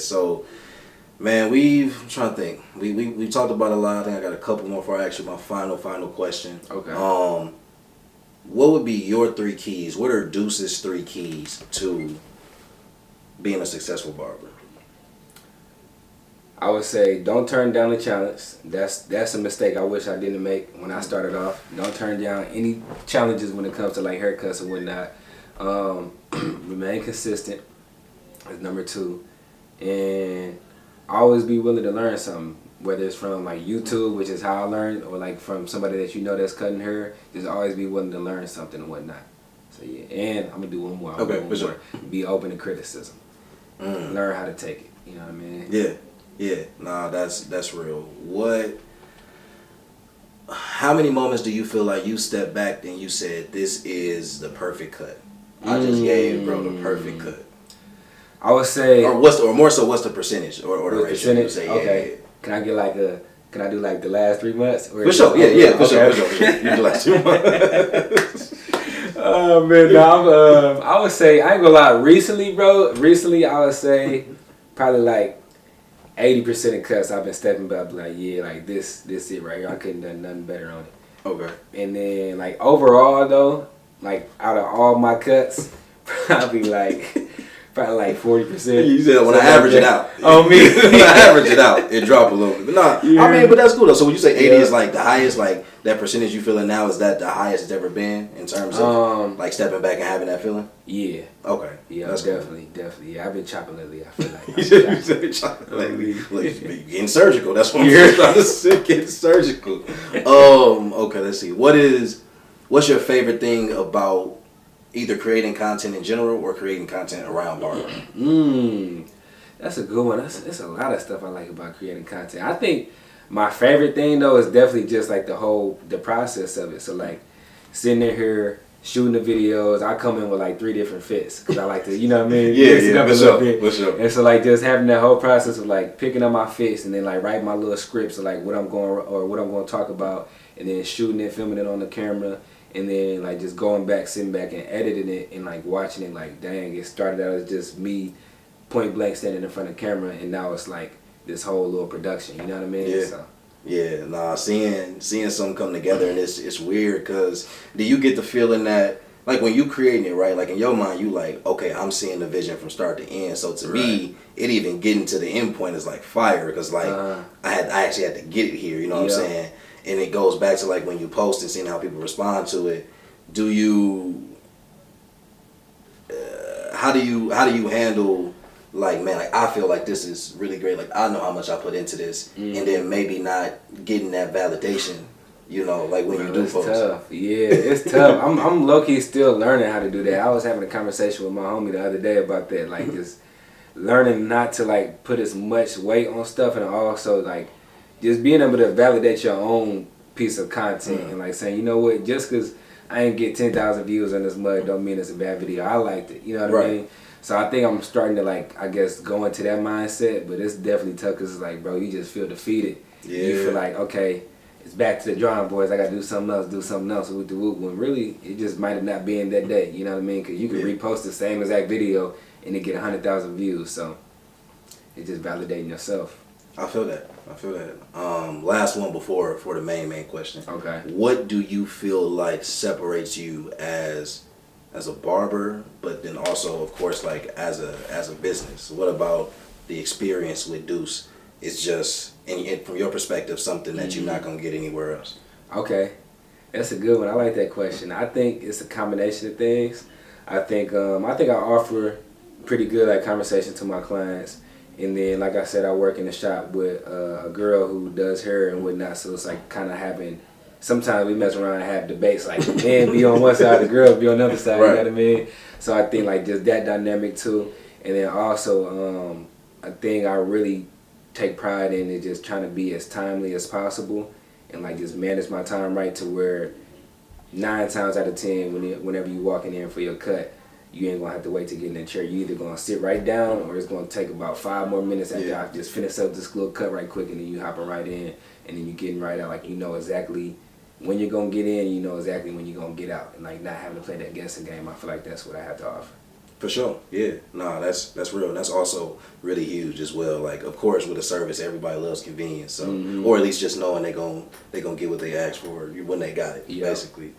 So, man, I'm trying to think. We talked about a lot. I think I got a couple more before I ask you my final question. Okay. What would be your 3 keys? What are Deuce's 3 keys to being a successful barber? I would say don't turn down the challenge. That's a mistake I wish I didn't make when I started off. Don't turn down any challenges when it comes to like haircuts and whatnot. Remain consistent is number 2, and always be willing to learn something. Whether it's from like YouTube, which is how I learned, or like from somebody that you know that's cutting hair, just always be willing to learn something and whatnot. So yeah, and I'm gonna do one more. Okay, for sure. Be open to criticism. Learn how to take it. You know what I mean? Yeah. Nah, that's real. How many moments do you feel like you stepped back and you said, "This is the perfect cut. I just gave bro the perfect cut." I would say, or more so, what's the percentage or the ratio? Percentage? Say, okay. Yeah. Can I get like Can I do like the last 3 months? Or for sure. Yeah. For sure. You do like 2 months. Oh man, no. I would say I ain't gonna lie. Recently, bro. I would say probably like 80% of cuts I've been stepping back. Like like this it right here. I couldn't done nothing better on it. Okay. And then like overall though, like out of all my cuts, probably like 40%. You said when I average it out. On me. When I average it out, it drop a little bit. But nah, yeah. I mean, but that's cool though. So when you say 80 is like the highest, like that percentage you feeling now, is that the highest it's ever been in terms of like stepping back and having that feeling? Yeah. Okay. Yeah, that's definitely. Yeah, I've been chopping lately. I feel like you've been chopping lately. Look, you're getting surgical. That's what I'm trying to say. Getting surgical. Okay. Let's see. What's your favorite thing about either creating content in general or creating content around barbering? That's a good one. There's a lot of stuff I like about creating content. I think my favorite thing though is definitely just like the process of it. So like sitting in here shooting the videos, I come in with like 3 different fits because I like to, you know what I mean? Yeah, for sure. And so like just having that whole process of like picking up my fits and then like writing my little scripts of like what I'm going to talk about, and then shooting it, filming it on the camera. And then like just going back, sitting back and editing it and like watching it, like dang, it started out as just me point blank standing in front of the camera, and now it's like this whole little production, you know what I mean? Yeah. So. Yeah, nah, seeing something come together, and it's weird because do you get the feeling that like when you creating it, right, like in your mind you like, okay, I'm seeing the vision from start to end, so to me it even getting to the end point is like fire because like I actually had to get it here, you know what I'm saying? And it goes back to like when you post and seeing how people respond to it. Do you how do you handle like, man, like I feel like this is really great, like I know how much I put into this, and then maybe not getting that validation, you know, like when you do post. It's tough. Yeah, it's tough. I'm low-key still learning how to do that. I was having a conversation with my homie the other day about that, like just learning not to like put as much weight on stuff, and also like just being able to validate your own piece of content and like saying, you know what, just because I ain't get 10,000 views on this mud don't mean it's a bad video. I liked it, you know what I mean? So I think I'm starting to like, I guess, go into that mindset, but it's definitely tough because it's like, bro, you just feel defeated. Yeah. You feel like, okay, it's back to the drawing boards. I got to do something else with the whoop. When really, it just might have not been that day, you know what I mean? Because you can repost the same exact video and it get 100,000 views. So it's just validating yourself. I feel that. Last one before the main question. Okay. What do you feel like separates you as a barber, but then also, of course, like as a business? What about the experience with Deuce is just, and from your perspective, something that you're not gonna get anywhere else? Okay, that's a good one. I like that question. I think it's a combination of things. I think I offer pretty good like conversation to my clients. And then, like I said, I work in the shop with a girl who does hair and whatnot, so it's like kind of having, sometimes we mess around and have debates, like men be on one side, the girls be on the other side, you know what I mean? So I think like just that dynamic too. And then also, a thing I really take pride in is just trying to be as timely as possible and like just manage my time right to where 9 times out of 10, whenever you walking in for your cut, you ain't gonna have to wait to get in that chair. You either gonna sit right down or it's gonna take about 5 more minutes after I just finish up this little cut right quick, and then you hopping right in, and then you getting right out. Like you know exactly when you're gonna get in, you know exactly when you're gonna get out, and like not having to play that guessing game. I feel like that's what I have to offer. For sure, yeah. Nah, that's real. And that's also really huge as well. Like, of course, with a service, everybody loves convenience. So, or at least just knowing they gon' get what they asked for when they got it, basically.